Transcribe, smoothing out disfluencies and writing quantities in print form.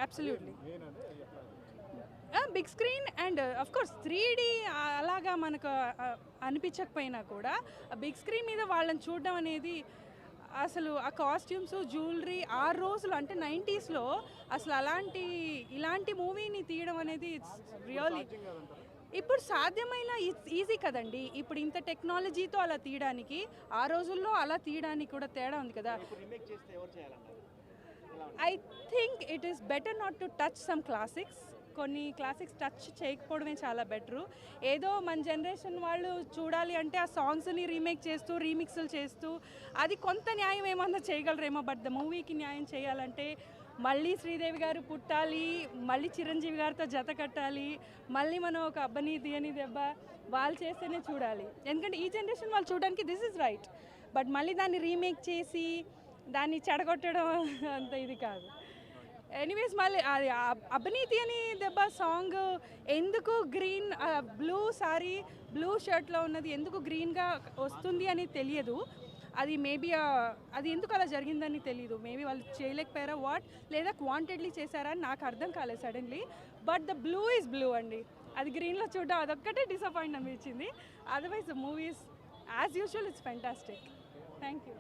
Absolutely big screen and of course 3D అలాగా మనకు అనిపించకపోయినా కూడా బిగ్ స్క్రీన్ మీద వాళ్ళని చూడడం అనేది అసలు ఆ కాస్ట్యూమ్స్ జ్యువెలరీ ఆ రోజులు అంటే 90sలో అసలు ఇలాంటి మూవీని తీయడం అనేది ఇట్స్ రియల్లీ ఇప్పుడు సాధ్యమైన ఈజీ కదండి. ఇప్పుడు ఇంత టెక్నాలజీతో అలా తీయడానికి ఆ రోజుల్లో అలా తీయడానికి కూడా తేడా ఉంది కదా. I think it is better not to touch some classics. కొన్ని క్లాసిక్స్ టచ్ చేయకపోవడమే చాలా బెటరు. ఏదో మన జనరేషన్ వాళ్ళు చూడాలి అంటే ఆ సాంగ్స్ని రీమేక్ చేస్తూ రీమిక్స్లు చేస్తూ అది కొంత న్యాయం ఏమన్నా చేయగలరేమో. బట్ ద మూవీకి న్యాయం చేయాలంటే మళ్ళీ శ్రీదేవి గారు పుట్టాలి, మళ్ళీ చిరంజీవి గారితో జత కట్టాలి, మళ్ళీ మనం ఒక అబ్బని దియని దెబ్బ వాళ్ళు చేస్తేనే చూడాలి. ఎందుకంటే ఈ జనరేషన్ వాళ్ళు చూడడానికి దిస్ ఇస్ రైట్. బట్ మళ్ళీ దాన్ని రీమేక్ చేసి దాన్ని చెడగొట్టడం అంత ఇది కాదు. ఎనీవేస్ మళ్ళీ అది అభినీతి అని దెబ్బ సాంగ్ ఎందుకు గ్రీన్ బ్లూ సారీ బ్లూ షర్ట్లో ఉన్నది ఎందుకు గ్రీన్గా వస్తుంది అని తెలియదు. అది మేబీ అది ఎందుకు అలా జరిగిందని తెలియదు. మేబీ వాళ్ళు చేయలేకపోయారా వాట్, లేదా క్వాంటిటీలీ చేశారా అని నాకు అర్థం కాలేదు suddenly. But the blue is blue అండి. అది గ్రీన్లో చూడడం అదొక్కటే డిసప్పాయింట్ అనిపించింది. Otherwise the movies as usual it's fantastic. Thank you.